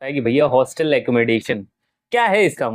है कि भैया हॉस्टल एकोमोडेशन क्या है। इसका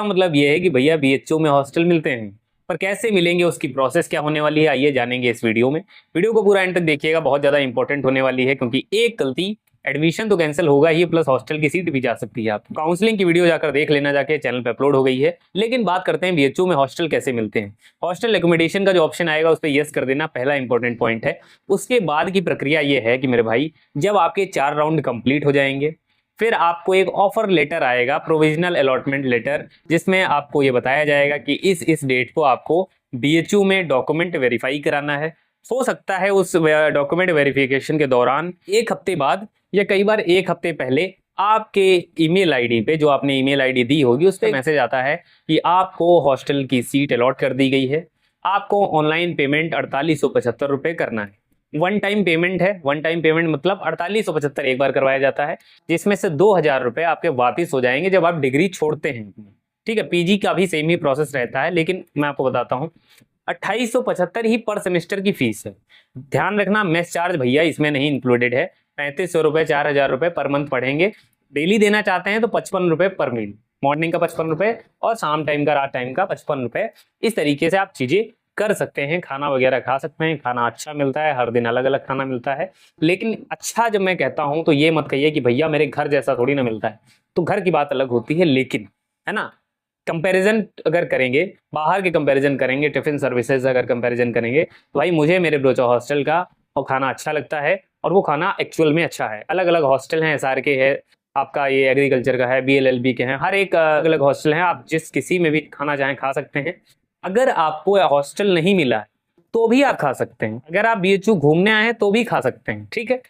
मतलब ये है कि भैया बीएचयू में हॉस्टल मिलते हैं, पर कैसे मिलेंगे, उसकी प्रोसेस क्या होने वाली है, आइए जानेंगे इस वीडियो में। वीडियो को पूरा एंड तक देखिएगा, बहुत ज्यादा इंपॉर्टेंट होने वाली है, क्योंकि एक गलती एडमिशन तो कैंसिल होगा ही, प्लस हॉस्टल की सीट भी जा सकती है। आप काउंसलिंग की वीडियो जाकर देख लेना, जाके चैनल पे अपलोड हो गई है। लेकिन बात करते हैं बीएचयू में हॉस्टल कैसे मिलते हैं। हॉस्टल एकोमोडेशन का जो ऑप्शन आएगा उस पर यस कर देना, पहला इंपॉर्टेंट पॉइंट है। उसके बाद की प्रक्रिया ये है कि मेरे भाई, जब आपके 4 राउंड कंप्लीट हो जाएंगे, फिर आपको एक ऑफर लेटर आएगा, प्रोविजनल अलॉटमेंट लेटर, जिसमें आपको ये बताया जाएगा कि इस डेट को आपको बीएचयू में डॉक्यूमेंट वेरीफाई कराना है। हो सकता है उस डॉक्यूमेंट वेरिफिकेशन के दौरान एक हफ्ते बाद या कई बार एक हफ्ते पहले आपके ईमेल आईडी पे, जो आपने ईमेल आईडी दी होगी, उस पर मैसेज आता है कि आपको हॉस्टल की सीट अलॉट कर दी गई है। आपको ऑनलाइन पेमेंट 4875 रुपये करना है। वन टाइम पेमेंट है। वन टाइम पेमेंट मतलब 4875 एक बार करवाया जाता है, जिसमें से 2000 रुपये आपके वापिस हो जाएंगे जब आप डिग्री छोड़ते हैं। ठीक है, पीजी का भी सेम ही प्रोसेस रहता है, लेकिन मैं आपको बताता हूँ 2875 ही पर सेमेस्टर की फीस है। ध्यान रखना, मेस चार्ज भैया इसमें नहीं इंक्लूडेड है। 3500 रुपये, 4000 रुपये पर मंथ पढ़ेंगे। डेली देना चाहते हैं तो 55 रुपये पर मील, मॉर्निंग का 55 रुपये और शाम टाइम का, रात टाइम का 55 रुपये। इस तरीके से आप चीजें कर सकते हैं। खाना वगैरह खा सकते हैं, खाना अच्छा मिलता है, हर दिन अलग अलग खाना मिलता है। लेकिन अच्छा जब मैं कहता हूं तो ये मत कहिए कि भैया मेरे घर जैसा थोड़ी ना मिलता है, तो घर की बात अलग होती है। लेकिन है ना, कंपैरिजन अगर करेंगे, बाहर के कंपैरिजन करेंगे, टिफिन सर्विसेज अगर कंपैरिजन करेंगे, तो भाई मुझे मेरे ब्रोचा हॉस्टल का और खाना अच्छा लगता है, और वो खाना एक्चुअल में अच्छा है। अलग अलग हॉस्टल हैं, एसआर के है, आपका ये एग्रीकल्चर का है, बीएलएलबी के हैं, हर एक अलग अलग हॉस्टल हैं। आप जिस किसी में भी खाना चाहें खा सकते हैं। अगर आपको हॉस्टल नहीं मिला है तो भी आप खा सकते हैं। अगर आप बीएचयू घूमने आए हैं तो भी खा सकते हैं। ठीक है,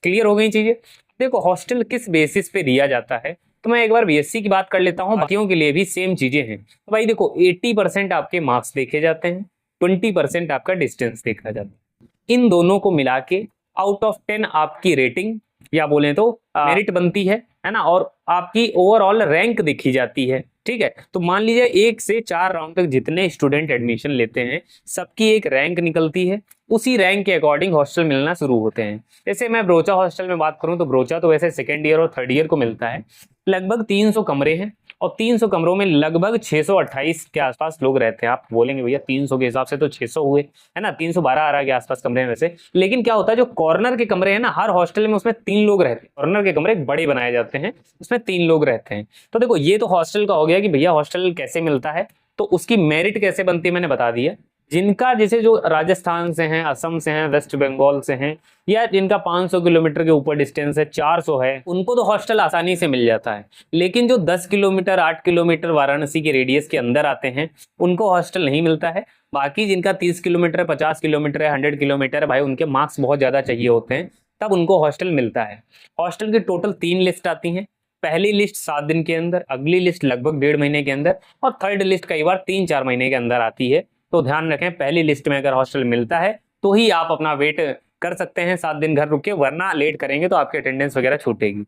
क्लियर हो गई चीजें। देखो हॉस्टल किस बेसिस पे दिया जाता है, तो मैं एक बार बीएससी की बात कर लेता हूँ, बाकियों के लिए भी सेम चीजें हैं। तो भाई देखो, 80% आपके मार्क्स देखे जाते हैं, 20% आपका डिस्टेंस देखा जाता है। इन दोनों को मिला के आउट ऑफ 10 आपकी रेटिंग या बोले तो मेरिट बनती है ना, और आपकी ओवरऑल रैंक देखी जाती है। ठीक है, तो मान लीजिए 1 से 4 राउंड तक जितने स्टूडेंट एडमिशन लेते हैं, सबकी एक रैंक निकलती है। उसी रैंक के अकॉर्डिंग हॉस्टल मिलना शुरू होते हैं। जैसे मैं ब्रोचा हॉस्टल में बात करूं तो ब्रोचा तो वैसे सेकेंड ईयर और थर्ड ईयर को मिलता है। लगभग 300 कमरे हैं, और 300 कमरों में लगभग 628 के आसपास लोग रहते हैं। आप बोलेंगे भैया 300 के हिसाब से तो 600 हुए, है ना, 312 आ रहा के आसपास कमरे हैं वैसे। लेकिन क्या होता है, जो कॉर्नर के कमरे हैं ना, हर हॉस्टल में उसमें 3 लोग रहते हैं। कॉर्नर के कमरे बड़े बनाए जाते हैं, उसमें 3 लोग रहते हैं। तो देखो, ये तो हॉस्टल का हो गया कि भैया हॉस्टल कैसे मिलता है, तो उसकी मेरिट कैसे बनती है मैंने बता दिया। जिनका जैसे जो राजस्थान से हैं, असम से हैं, वेस्ट बंगाल से हैं, या जिनका 500 किलोमीटर के ऊपर डिस्टेंस है, 400 है, उनको तो हॉस्टल आसानी से मिल जाता है। लेकिन जो 10 किलोमीटर, 8 किलोमीटर वाराणसी के रेडियस के अंदर आते हैं, उनको हॉस्टल नहीं मिलता है। बाकी जिनका 30 किलोमीटर, 50 किलोमीटर है, 100 किलोमीटर है, भाई उनके मार्क्स बहुत ज्यादा चाहिए होते हैं, तब उनको हॉस्टल मिलता है। हॉस्टल की टोटल 3 लिस्ट आती हैं। पहली लिस्ट 7 दिन के अंदर, अगली लिस्ट लगभग 1.5 महीने के अंदर, और थर्ड लिस्ट कई बार 3-4 महीने के अंदर आती है। तो ध्यान रखें, पहली लिस्ट में अगर हॉस्टल मिलता है तो ही आप अपना वेट कर सकते हैं 7 दिन घर रुक के, वरना लेट करेंगे तो आपकी अटेंडेंस वगैरह छूटेगी।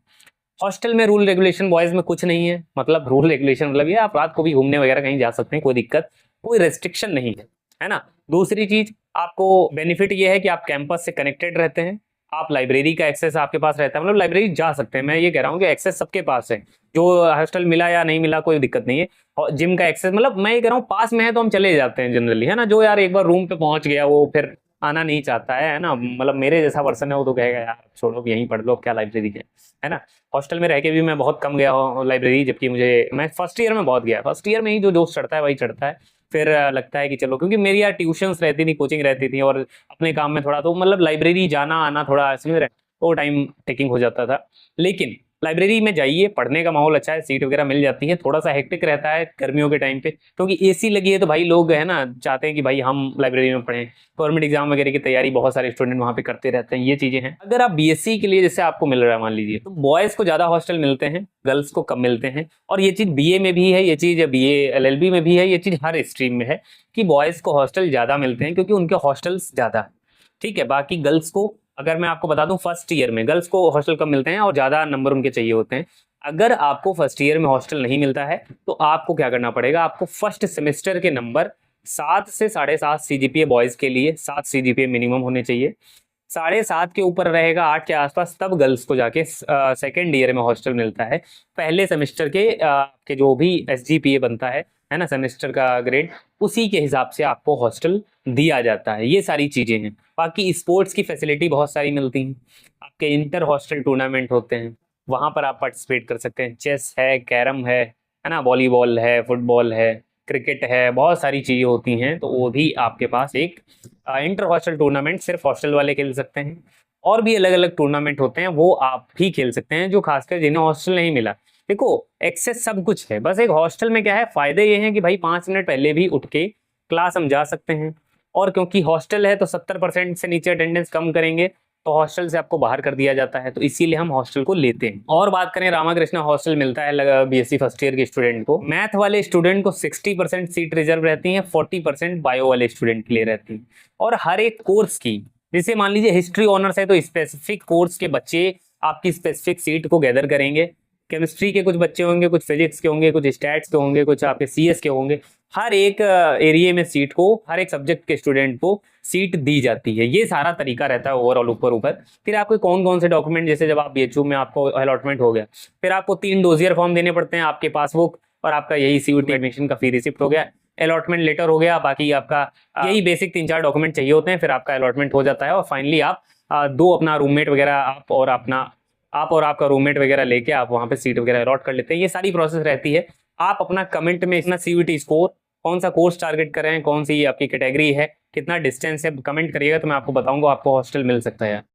हॉस्टल में रूल रेगुलेशन बॉयज में कुछ नहीं है। मतलब रूल रेगुलेशन मतलब ये, आप रात को भी घूमने वगैरह कहीं जा सकते हैं, कोई दिक्कत, कोई रेस्ट्रिक्शन नहीं है ना। दूसरी चीज, आपको बेनिफिट ये है कि आप कैंपस से कनेक्टेड रहते हैं। आप लाइब्रेरी का एक्सेस आपके पास रहता है, मतलब लाइब्रेरी जा सकते हैं। मैं ये कह रहा हूँ कि एक्सेस सबके पास है, जो हॉस्टल मिला या नहीं मिला कोई दिक्कत नहीं है। और जिम का एक्सेस, मतलब मैं ये कह रहा हूँ पास में है तो हम चले जाते हैं जनरली, है ना। जो यार एक बार रूम पे पहुंच गया वो फिर आना नहीं चाहता है ना, मतलब मेरे जैसा पर्सन है वो तो कहेगा यार छोड़ो यहीं पढ़ लो, क्या लाइब्रेरी है ना। हॉस्टल में रह के भी मैं बहुत कम गया हूँ लाइब्रेरी, जबकि मैं फर्स्ट ईयर में बहुत गया। फर्स्ट ईयर में ही जो जोश चढ़ता है वही चढ़ता है। फिर लगता है कि चलो, क्योंकि मेरी यार ट्यूशंस रहती थी, कोचिंग रहती थी, और अपने काम में थोड़ा तो मतलब लाइब्रेरी जाना आना थोड़ा समझ रहे, वो टाइम टेकिंग हो जाता था। लेकिन लाइब्रेरी में जाइए, पढ़ने का माहौल अच्छा है, सीट वगैरह मिल जाती है। थोड़ा सा हेक्टिक रहता है गर्मियों के टाइम पे, क्योंकि एसी लगी है, तो भाई लोग है ना चाहते हैं कि भाई हम लाइब्रेरी में पढ़ें। गवर्नमेंट एग्जाम वगैरह की तैयारी बहुत सारे स्टूडेंट वहाँ पे करते रहते हैं, ये चीजें हैं। अगर आप बीएससी के लिए जैसे आपको मिल रहा है मान लीजिए, तो बॉयज को ज्यादा हॉस्टल मिलते हैं, गर्ल्स को कम मिलते हैं। और ये चीज बीए में भी है, ये चीज बीए एलएलबी में भी है, ये चीज हर स्ट्रीम में है कि बॉयज को हॉस्टल ज्यादा मिलते हैं, क्योंकि उनके हॉस्टल्स ज्यादा है। ठीक है, बाकी गर्ल्स को अगर मैं आपको बता दूं, फर्स्ट ईयर में गर्ल्स को हॉस्टल कम मिलते हैं और ज्यादा नंबर उनके चाहिए होते हैं। अगर आपको फर्स्ट ईयर में हॉस्टल नहीं मिलता है तो आपको क्या करना पड़ेगा, आपको फर्स्ट सेमेस्टर के नंबर 7 से 7.5 सीजीपीए बॉयज के लिए, 7 सीजीपीए मिनिमम होने चाहिए। 7.5 के ऊपर रहेगा, 8 के आसपास, तब गर्ल्स को जाके सेकेंड ईयर में हॉस्टल मिलता है। पहले सेमेस्टर के जो भी SGPA बनता है ना, सेमेस्टर का ग्रेड, उसी के हिसाब से आपको हॉस्टल दिया जाता है। ये सारी चीजें हैं। बाकी स्पोर्ट्स की फैसिलिटी बहुत सारी मिलती हैं। आपके इंटर हॉस्टल टूर्नामेंट होते हैं, वहां पर आप पार्टिसिपेट कर सकते हैं। चेस है, कैरम है ना, वॉलीबॉल है, फुटबॉल है, क्रिकेट है, बहुत सारी चीजें होती हैं। तो वो भी आपके पास एक इंटर हॉस्टल टूर्नामेंट सिर्फ हॉस्टल वाले खेल सकते हैं। और भी अलग अलग टूर्नामेंट होते हैं, वो आप भी खेल सकते हैं, जो खासकर जिन्हें हॉस्टल नहीं मिला। देखो, एक्सेस सब कुछ है, बस एक हॉस्टल में क्या है, फायदे ये हैं कि भाई 5 मिनट पहले भी उठ के क्लास हम जा सकते हैं। और क्योंकि हॉस्टल है तो 70% से नीचे अटेंडेंस कम करेंगे तो हॉस्टल से आपको बाहर कर दिया जाता है, तो इसीलिए हम हॉस्टल को लेते हैं। और बात करें, रामाकृष्णा हॉस्टल मिलता है BSc फर्स्ट ईयर के स्टूडेंट को। मैथ वाले स्टूडेंट को 60% सीट रिजर्व रहती है, 40% बायो वाले स्टूडेंट के लिए रहती है। और हर एक कोर्स की, जैसे मान लीजिए हिस्ट्री ऑनर्स है तो स्पेसिफिक कोर्स के बच्चे आपकी स्पेसिफिक सीट को गैदर करेंगे। केमिस्ट्री के कुछ बच्चे होंगे, कुछ फिजिक्स के होंगे, कुछ स्टैट्स के होंगे, कुछ आपके CS के होंगे। हर एक एरिया में सीट को, हर एक सब्जेक्ट के स्टूडेंट को सीट दी जाती है। ये सारा तरीका रहता है ओवरऑल ऊपर ऊपर। फिर आपको कौन कौन से डॉक्यूमेंट, जैसे जब आप BHU में आपको अलॉटमेंट हो गया, फिर आपको 3 डोजियर फॉर्म देने पड़ते हैं, आपके पासबुक और आपका यही CUT एडमिशन का फी रिसिप्ट हो गया, अलॉटमेंट लेटर हो गया, बाकी आपका यही बेसिक 3-4 डॉक्यूमेंट चाहिए होते हैं। फिर आपका अलॉटमेंट हो जाता है और फाइनली आप दो अपना रूममेट वगैरह, आप और आपका रूममेट वगैरह लेके आप वहां पे सीट वगैरह अलॉट कर लेते हैं। ये सारी प्रोसेस रहती है। आप अपना कमेंट में इतना CUT स्कोर, कौन सा कोर्स टारगेट कर रहे हैं, कौन सी आपकी कैटेगरी है, कितना डिस्टेंस है, कमेंट करिएगा तो मैं आपको बताऊंगा आपको हॉस्टल मिल सकता है।